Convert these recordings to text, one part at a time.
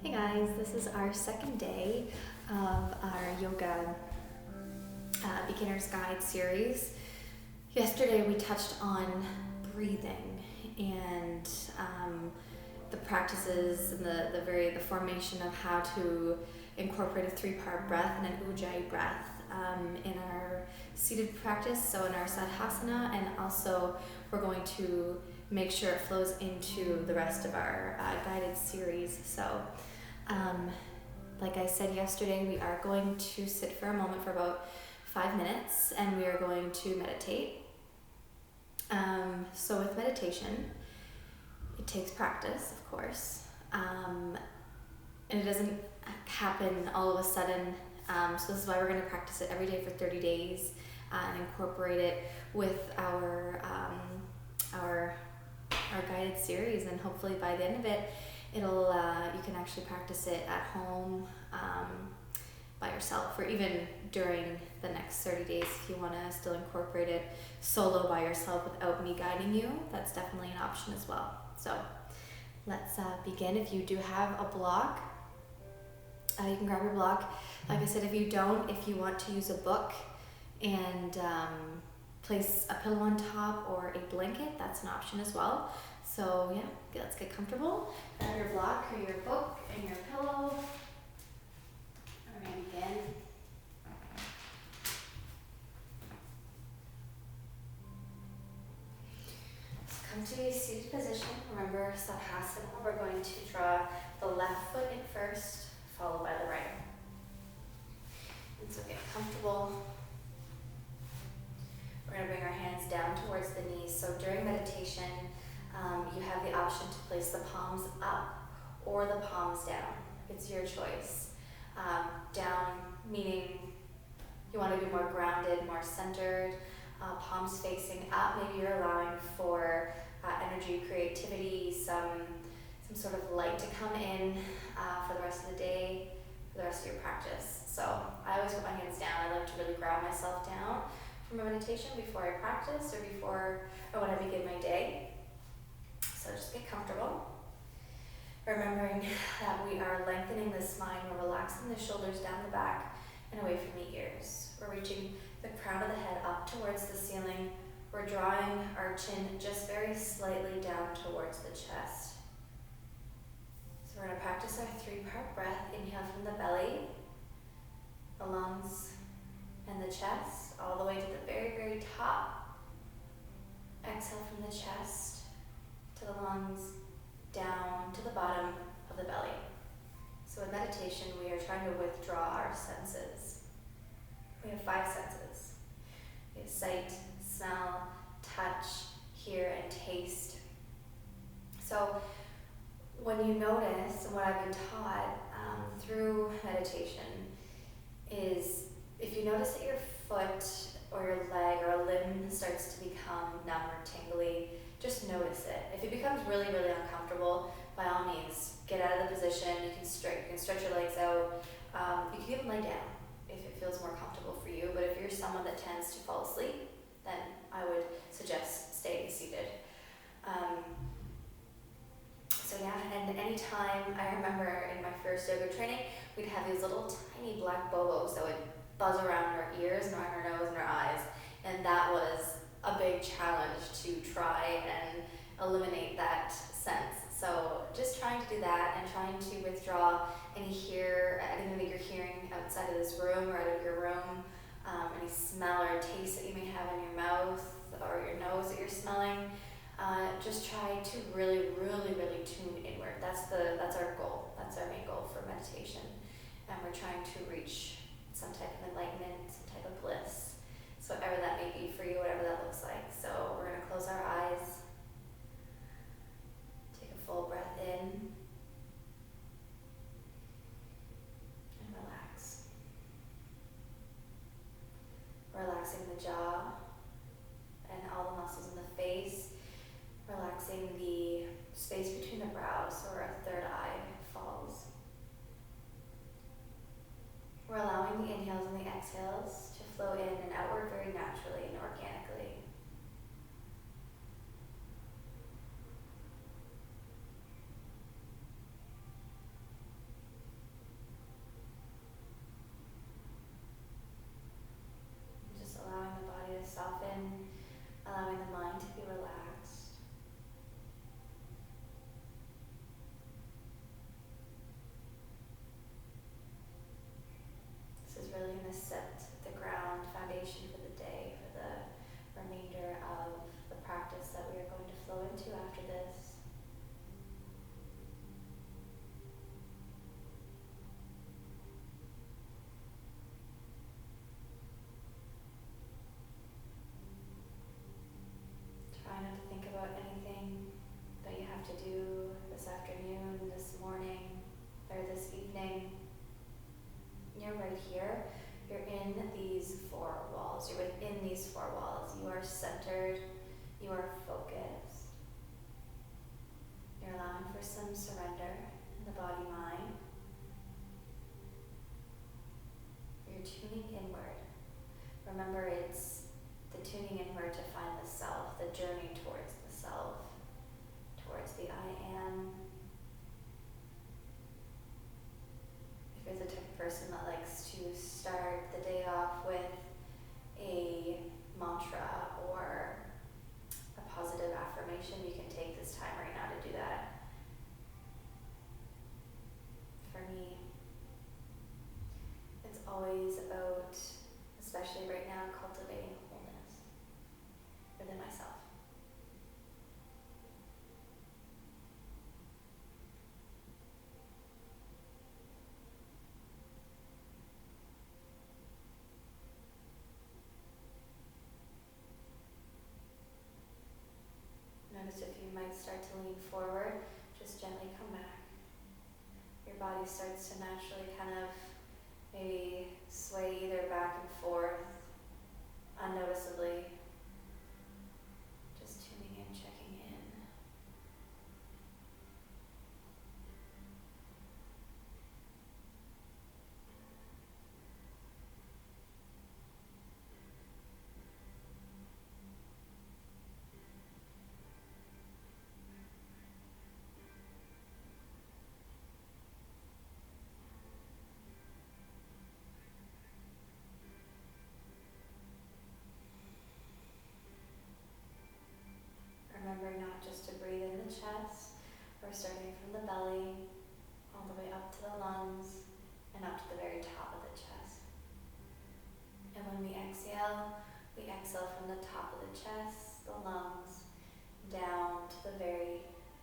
Hey guys, this is our second day of our yoga beginner's guide series. Yesterday we touched on breathing and the practices and the formation of how to incorporate a 3-part breath and an ujjayi breath in our seated practice, so in our sadhasana, and also we're going to make sure it flows into the rest of our guided series. So like I said yesterday, we are going to sit for a moment for about 5 minutes and we are going to meditate. So with meditation, it takes practice, of course, and it doesn't happen all of a sudden. So this is why we're going to practice it every day for 30 days and incorporate it with our guided series, and hopefully by the end of it, it'll you can actually practice it at home by yourself, or even during the next 30 days if you want to still incorporate it solo by yourself without me guiding you. That's definitely an option as well. So let's begin. If you do have a block, you can grab your block. Like I said, if you don't, if you want to use a book and place a pillow on top or a blanket, that's an option as well. So yeah, let's get comfortable. Grab your block or your book and your pillow. We're going to begin. So come to a seated position. Remember, sadhasana, we're going to draw the left foot in first, followed by the right. And so get comfortable. We're going to bring our hands down towards the knees. So during meditation, you have the option to place the palms up or the palms down. It's your choice. Down meaning you want to be more grounded, more centered, palms facing up. Maybe you're allowing for energy, creativity, some sort of light to come in for the rest of the day, for the rest of your practice. So I always put my hands down. I like to really ground myself down for my meditation before I practice or when I begin my day. So just get comfortable. Remembering that we are lengthening the spine. We're relaxing the shoulders down the back and away from the ears. We're reaching the crown of the head up towards the ceiling. We're drawing our chin just very slightly down towards the chest. So we're going to practice our 3-part breath. Inhale from the belly, the lungs, and the chest, all the way to the very, very top. Exhale from the chest to the lungs, down to the bottom of the belly. So in meditation, we are trying to withdraw our senses. We have 5 senses. We have sight, smell, touch, hear, and taste. So when you notice, and what I've been taught through meditation is, if you notice that your foot or your leg or a limb starts to become numb or tingly, just notice it. If it becomes really, really uncomfortable, by all means, get out of the position. You can stretch your legs out. You can even lay down if it feels more comfortable for you. But if you're someone that tends to fall asleep, then I would suggest staying seated. So yeah, and anytime, I remember in my first yoga training, we'd have these little tiny black bobos that would buzz around our ears and around our nose and our eyes. And that was a big challenge to try and eliminate that sense. So just trying to do that and trying to withdraw anything that you're hearing outside of this room or out of your room, any smell or taste that you may have in your mouth or your nose that you're smelling. Just try to really, really, really tune inward. That's our goal. That's our main goal for meditation. And we're trying to reach some type of enlightenment, some type of bliss. So whatever that may be for you, whatever that looks like. So we're going to close our eyes. Take a full breath in. And relax. Relaxing the jaw and all the muscles in the face. Relaxing the space between the brows so our third eye falls. We're allowing the inhales and the exhales to flow in and outward very naturally and organically. have to do this afternoon, this morning, or this evening. You're right here. You're in these four walls. You're within these four walls. You are centered. You are focused. You're allowing for some surrender in the body-mind. You're tuning inward. Remember, it's the tuning inward to find the self, the journey towards the self, towards the I am. If you're the type of person that likes to start the day off with a mantra or a positive affirmation, you can take this time right now to do that. For me, it's always about, especially right now, cultivating wholeness within myself. Notice if you might start to lean forward, just gently come back. Your body starts to naturally kind of maybe sway either back and forth unnoticeably. Just tuning in, checking in. Remember not just to breathe in the chest, we're starting from the belly, all the way up to the lungs, and up to the very top of the chest. And when we exhale from the top of the chest, the lungs, down to the very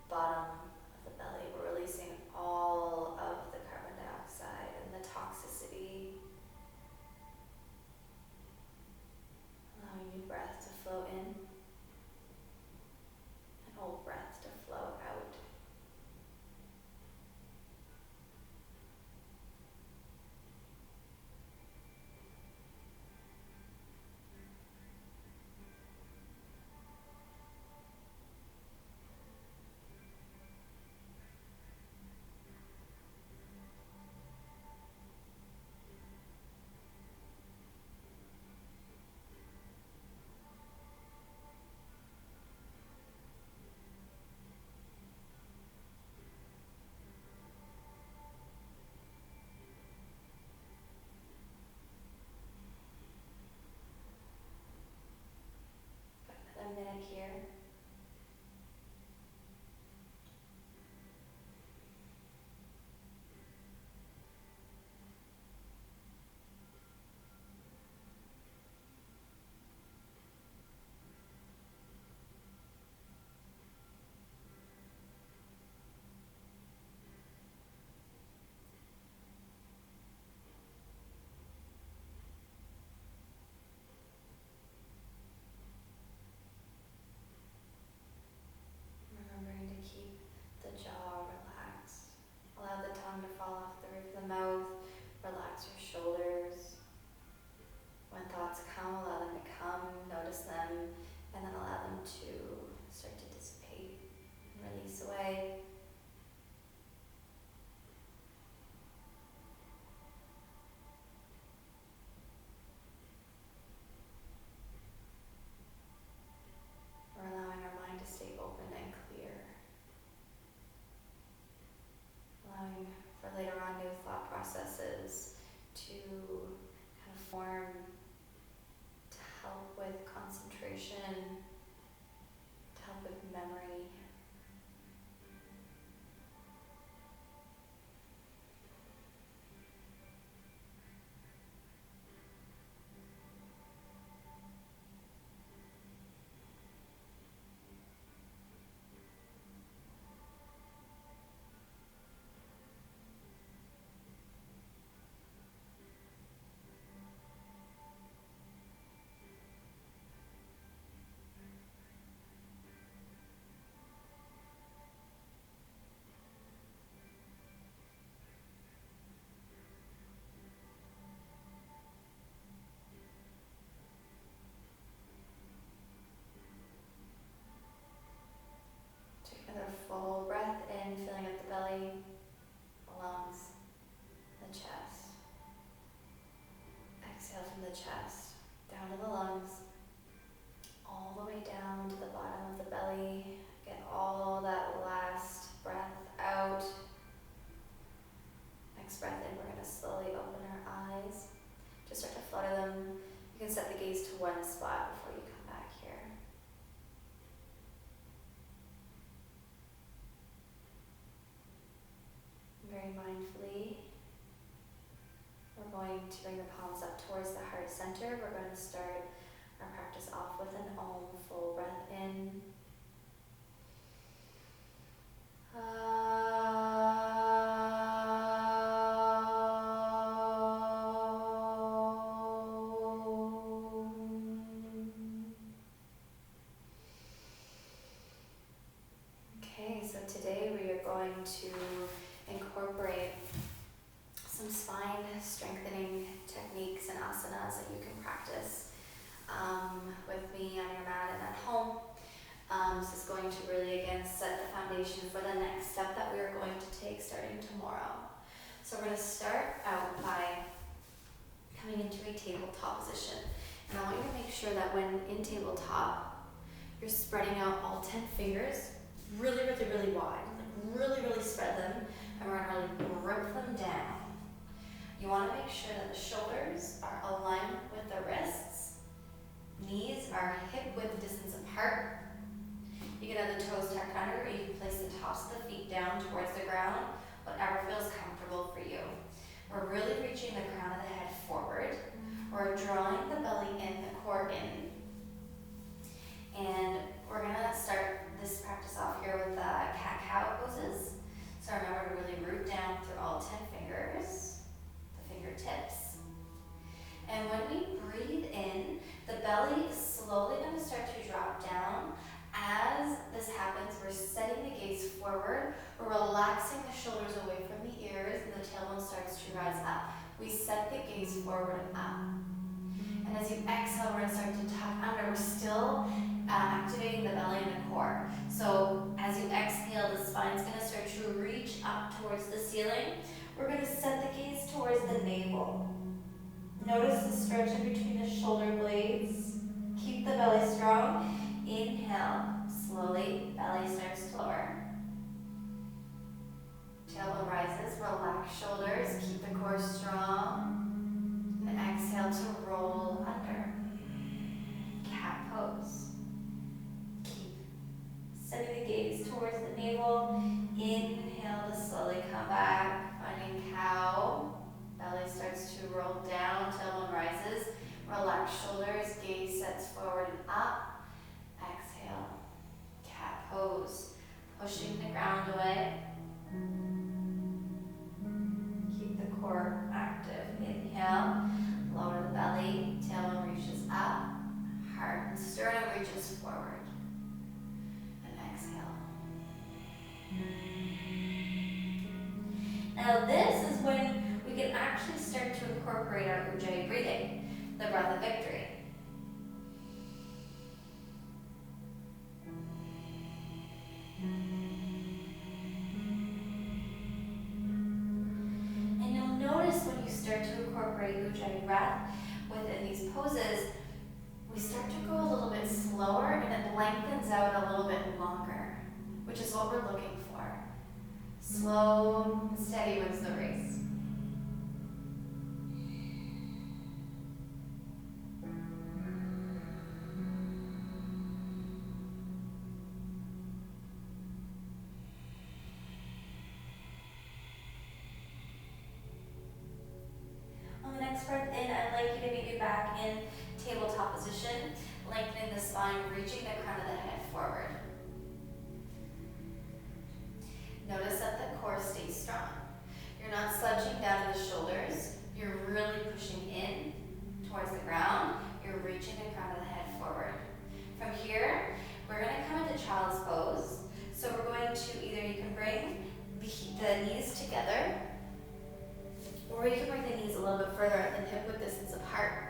bottom of the belly. We're releasing all of the carbon dioxide and the toxicity, allowing new breath to flow in. Old breath to flow out. A minute here. Remembering to keep the jaw relaxed. Allow the tongue to fall off the roof of the mouth. Relax your shoulders. When thoughts come, allow them to come, notice them, and then allow them to start to dissipate and release away. We're allowing our mind to stay open and clear. Allowing for later on new thought processes to kind of form, to help with concentration, to help with memory. very mindfully. We're going to bring the palms up towards the heart center. We're going to start our practice off with an Om. Full breath in. Okay, so today we are going to incorporate some spine strengthening techniques and asanas that you can practice with me on your mat and at home. This is going to really, again, set the foundation for the next step that we are going to take starting tomorrow. So we're going to start out by coming into a tabletop position. And I want you to make sure that when in tabletop, you're spreading out all 10 fingers really, really, really wide. Like really, really spread them. And we're going to really grip them down. You want to make sure that the shoulders are aligned with the wrists. Knees are hip-width distance apart. You can have the toes tucked under, or you can place the tops of the feet down towards the ground, whatever feels comfortable for you. We're really reaching the crown of the head forward. We're drawing the belly in, the core in. And we're going to start this practice off here with the cat-cow poses. So remember to really root down through all 10 fingers, the fingertips. And when we breathe in, the belly is slowly going to start to drop down. As this happens, we're setting the gaze forward. We're relaxing the shoulders away from the ears, and the tailbone starts to rise up. We set the gaze forward and up. And as you exhale, we're going to start to tuck under. We're still activating the belly and the core. So as you exhale, the spine's going to start to reach up towards the ceiling. We're going to set the gaze towards the navel. Notice the stretch in between the shoulder blades. Keep the belly strong. Inhale, slowly, belly starts to lower. Tailbone rises, relax shoulders, keep the core strong. And exhale to roll under. Cat pose. Keep setting the gaze towards the navel. Inhale to slowly come back, finding cow. Belly starts to roll down, tailbone rises. Relax shoulders, gaze sets forward and up. Exhale, cat pose, pushing the ground away. Keep the core active. Inhale, lower the belly, tailbone reaches up, heart and sternum reaches forward. And exhale. Now this is when we can actually start to incorporate our Ujjayi breathing, the breath of victory. And you'll notice when you start to incorporate Ujjayi breath within these poses, we start to go a little bit slower and it lengthens out a little bit longer, which is what we're looking for. Slow and steady wins the race. Breath in, I'd like you to meet you back in tabletop position, lengthening the spine, reaching the crown of the head forward. Notice that the core stays strong. You're not slouching down in the shoulders. You're really pushing in towards the ground. You're reaching the crown of the head forward. From here, we're going to come into child's pose. So we're going to either, you can bring the knees together, or you can bring the knees a little bit further and hip-width distance apart.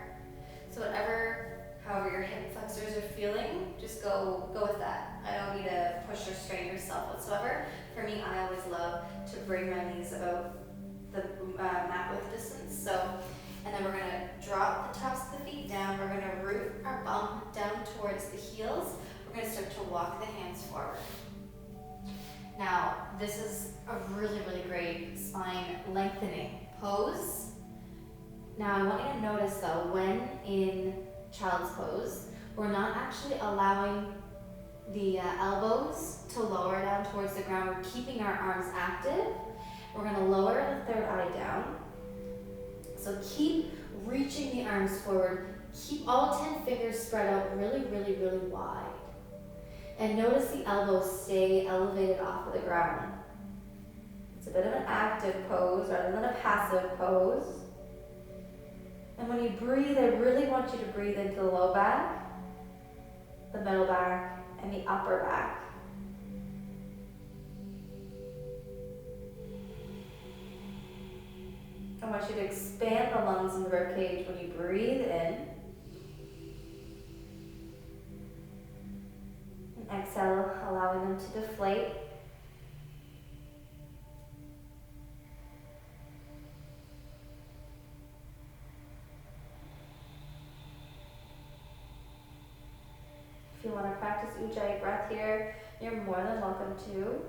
So however your hip flexors are feeling, just go with that. I don't need to push or strain yourself whatsoever. For me, I always love to bring my knees about the mat width distance. And then we're going to drop the tops of the feet down. We're going to root our bum down towards the heels. We're going to start to walk the hands forward. Now, this is a really, really great spine lengthening pose. Now, I want you to notice though, when in child's pose, we're not actually allowing the elbows to lower down towards the ground. We're keeping our arms active. We're going to lower arms forward. Keep all 10 fingers spread out really, really, really wide. And notice the elbows stay elevated off of the ground. It's a bit of an active pose rather than a passive pose. And when you breathe, I really want you to breathe into the low back, the middle back, and the upper back. I want you to expand the lungs and the ribcage when you breathe in. And exhale, allowing them to deflate. If you want to practice Ujjayi breath here, you're more than welcome to.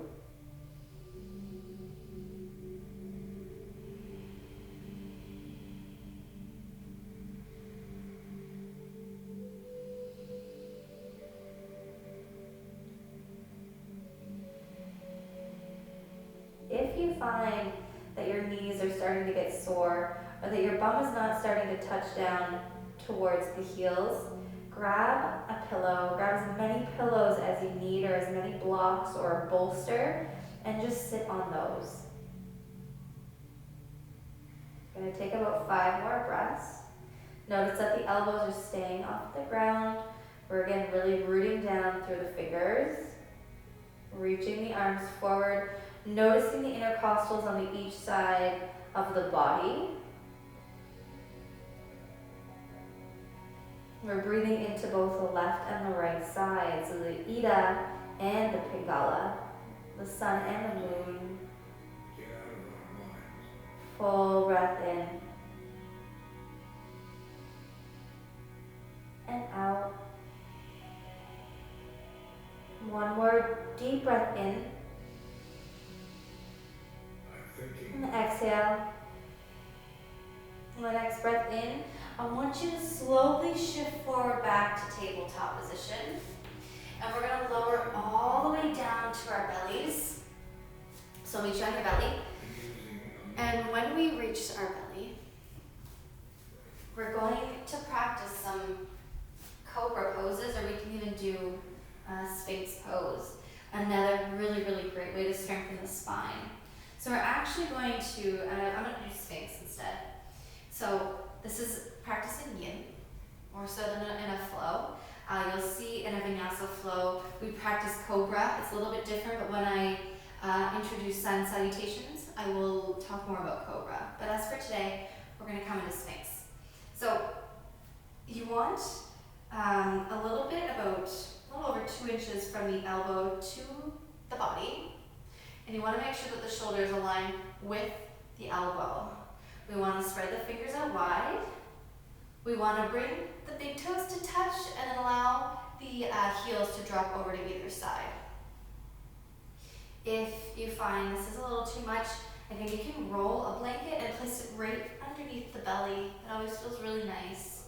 If you find that your knees are starting to get sore or that your bum is not starting to touch down towards the heels, grab a pillow, grab as many pillows as you need or as many blocks or a bolster, and just sit on those. I'm going to take about 5 more breaths. Notice that the elbows are staying off the ground. We're again really rooting down through the fingers, reaching the arms forward, noticing the intercostals on each side of the body. We're breathing into both the left and the right side, so the Ida and the Pingala, the sun and the moon. Full breath in and out. One more deep breath in. And exhale. And the next breath in. I want you to slowly shift forward back to tabletop position. And we're going to lower all the way down to our bellies. So meet you on your belly. And when we reach our belly, we're going to practice some cobra poses, or we can even do Sphinx pose. Another really, really great way to strengthen the spine. So we're actually going to, I'm going to do Sphinx instead. So this is practicing yin, or so in a flow. You'll see in a vinyasa flow, we practice cobra. It's a little bit different, but when I introduce sun salutations, I will talk more about cobra. But as for today, we're going to come into Sphinx. So you want a little over 2 inches from the elbow to the body. And you want to make sure that the shoulders align with the elbow. We want to spread the fingers out wide. We want to bring the big toes to touch and then allow the heels to drop over to either side. If you find this is a little too much, I think you can roll a blanket and place it right underneath the belly. It always feels really nice.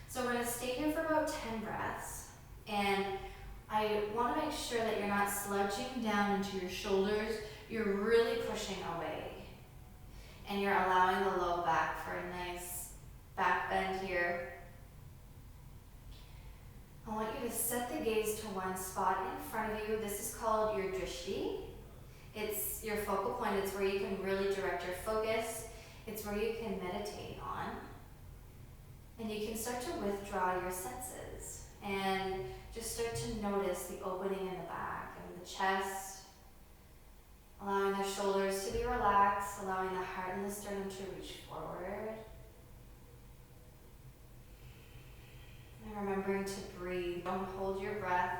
So we're going to stay here for about 10 breaths. And I want to make sure that you're not slouching down into your shoulders. You're really pushing away. And you're allowing the low back for a nice back bend here. I want you to set the gaze to one spot in front of you. This is called your drishti. It's your focal point. It's where you can really direct your focus. It's where you can meditate on. And you can start to withdraw your senses and just start to notice the opening in the back and the chest, allowing the shoulders to be relaxed, allowing the heart and the sternum to reach forward. And remembering to breathe. Don't hold your breath.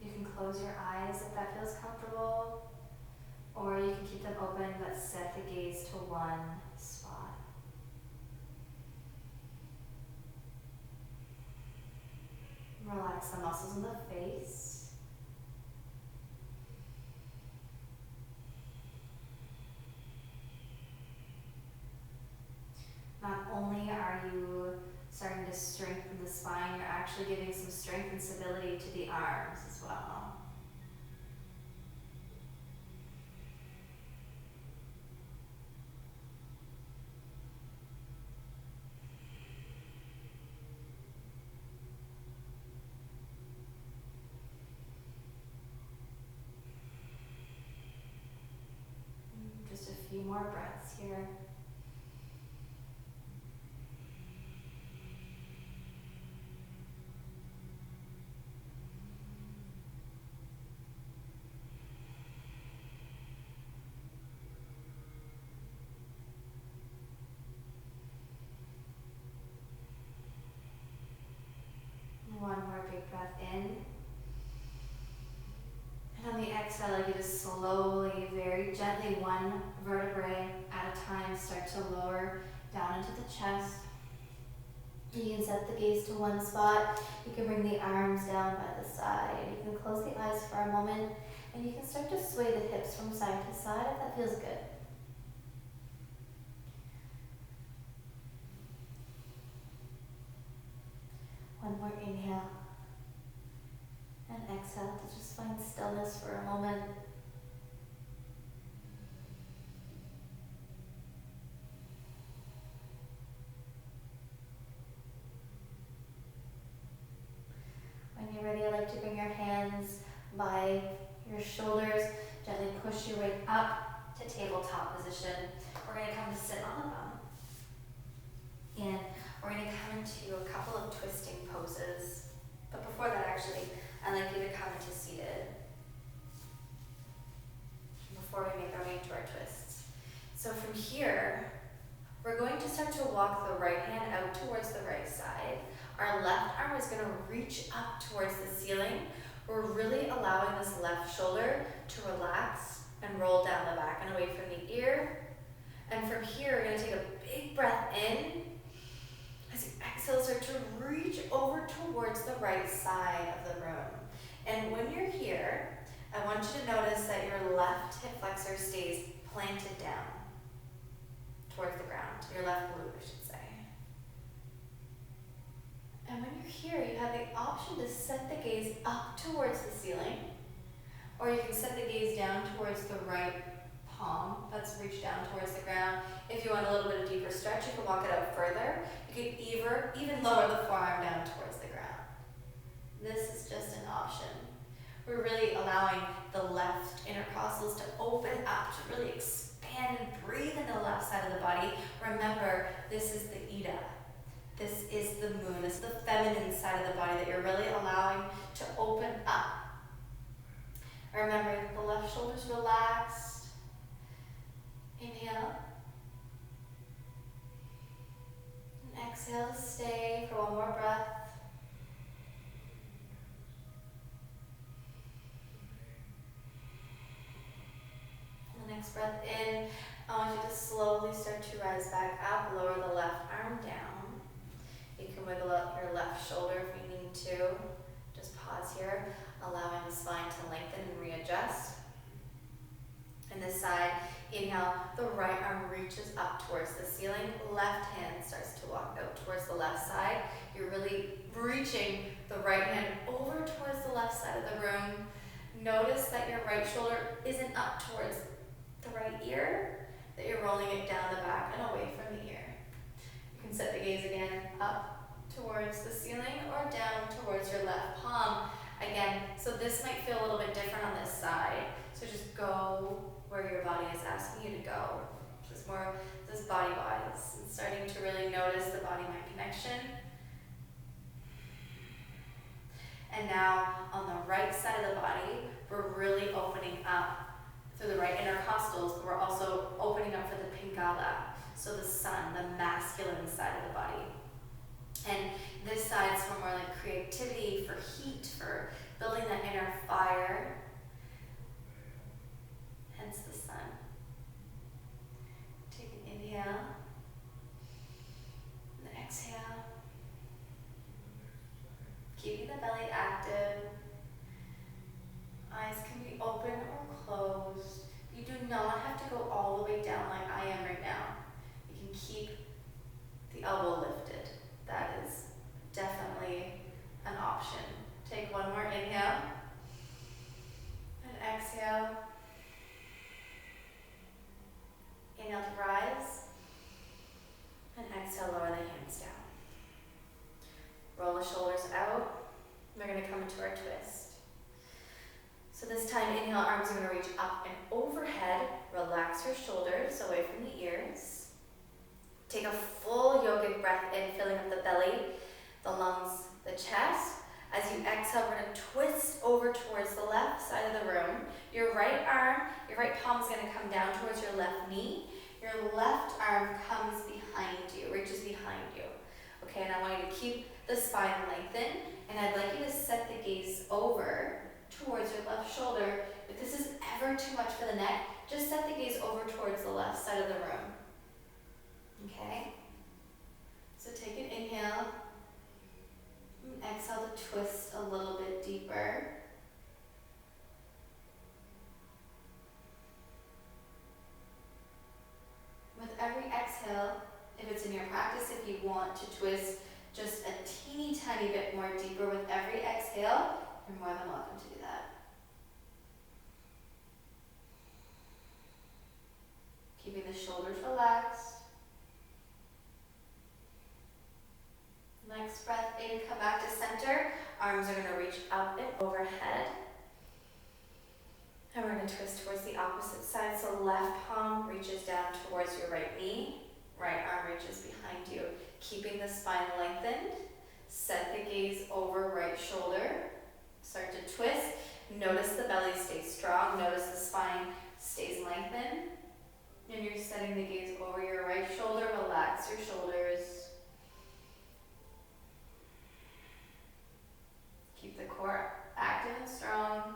You can close your eyes if that feels comfortable, or you can keep them open but set the gaze to one spot. Relax the muscles in the face. Not only are you starting to strengthen the spine. You're actually giving some strength and stability to the arms as well. Just a few more breaths here. One more big breath in. And on the exhale, I get to slowly, very gently, one vertebrae at a time, start to lower down into the chest. You can set the gaze to one spot. You can bring the arms down by the side. You can close the eyes for a moment, and you can start to sway the hips from side to side if that feels good. One more inhale. And exhale to just find stillness for a moment. When you're ready, I like to bring your hands by your shoulders. Gently push your way up to tabletop position. We're going to come to sit on the bum. And we're going to come into a couple of twisting poses. But before that, actually, I'd like you to come into seated before we make our way into our twists. So from here, we're going to start to walk the right hand out towards the right side. Our left arm is going to reach up towards the ceiling. We're really allowing this left shoulder to relax and roll down the back and away from the ear. And from here, we're going to take a big breath in. As you exhale, start to reach over towards the right side of the room. And when you're here, I want you to notice that your left hip flexor stays planted down towards the ground, your left glute, I should say. And when you're here, you have the option to set the gaze up towards the ceiling, or you can set the gaze down towards the right palm. That's reached down towards the ground. If you want a little bit of deeper stretch, you can walk it out further. You can even lower the forearm down towards the ground. This is just an option. We're really allowing the left intercostals to open up, to really expand and breathe in the left side of the body. Remember, this is the Ida. This is the moon. This is the feminine side of the body that you're really allowing to open up. Remember, the left shoulder's relaxed. Inhale. And exhale to stay for one more breath. And the next breath in, I want you to slowly start to rise back up. Lower the left arm down. You can wiggle up your left shoulder if you need to. Just pause here, allowing the spine to lengthen and readjust. And this side, inhale, the right arm reaches up towards the ceiling. Left hand starts to walk out towards the left side. You're really reaching the right hand over towards the left side of the room. Notice that your right shoulder isn't up towards the right ear, that you're rolling it down the back and away from the ear. You can set the gaze again up towards the ceiling or down towards your left palm. Again, so this might feel a little bit different on this side. So just go where your body is asking you to go. Just more this body-wise, and starting to really notice the body-mind connection. And now on the right side of the body, we're really opening up through the right intercostals, but we're also opening up for the Pingala, so the sun, the masculine side of the body. And this side's for more like creativity, for heat, for building that inner fire. Hence the sun. Take an inhale. And exhale. Keeping the belly active. Eyes can be open or closed. You do not have to go all the way down like I am right now. You can keep the elbow lifted. That is Take a full yogic breath in, filling up the belly, the lungs, the chest. As you exhale, we're going to twist over towards the left side of the room. Your right arm, your right palm is going to come down towards your left knee. Your left arm comes behind you, reaches behind you. Okay, and I want you to keep the spine lengthened, and I'd like you to set the gaze over towards your left shoulder. If this is ever too much for the neck, just set the gaze over towards the left side of the room. Okay? So take an inhale, and exhale to twist a little bit deeper. With every exhale, if it's in your practice, if you want to twist just a teeny tiny bit more deeper with every exhale, you're more than welcome to do that. Keeping the shoulders relaxed. Next breath in, come back to center. Arms are going to reach up and overhead. And we're going to twist towards the opposite side. So left palm reaches down towards your right knee. Right arm reaches behind you. Keeping the spine lengthened. Set the gaze over right shoulder. Start to twist. Notice the belly stays strong. Notice the spine stays lengthened. And you're setting the gaze over your right shoulder. Relax your shoulders. Keep the core active and strong.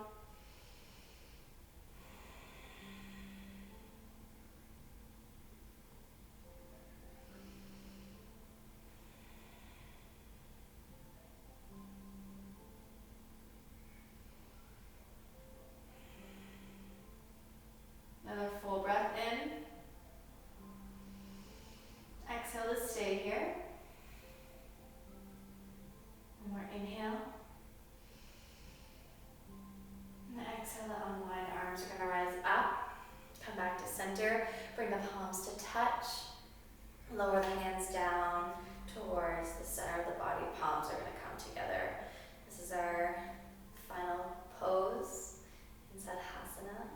Another full breath in. Exhale to stay here. One more inhale. And exhale to unwind. Arms are going to rise up. Come back to center. Bring the palms to touch. Lower the hands down towards the center of the body. Palms are going to come together. This is our final pose inside asana.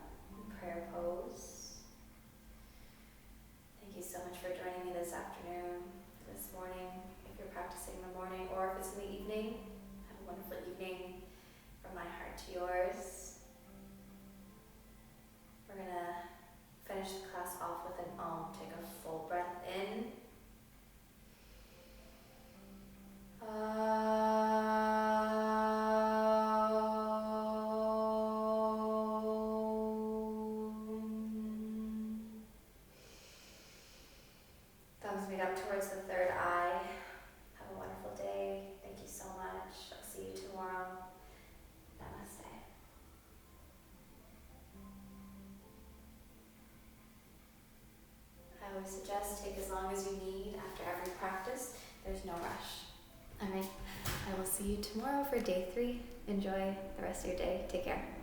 Prayer pose. Thank you so much for joining me this afternoon, this morning, if you're practicing in the morning, or if it's in the evening. Have a wonderful evening from my heart to yours. We're going to finish the class off with an Om. Take a full breath in. Thumbs meet up towards the third eye. Have a wonderful day. Thank you so much. I'll see you tomorrow. Namaste. I always suggest take as long as you need after every practice. There's no rush. All right. I will see you tomorrow for day 3. Enjoy the rest of your day. Take care.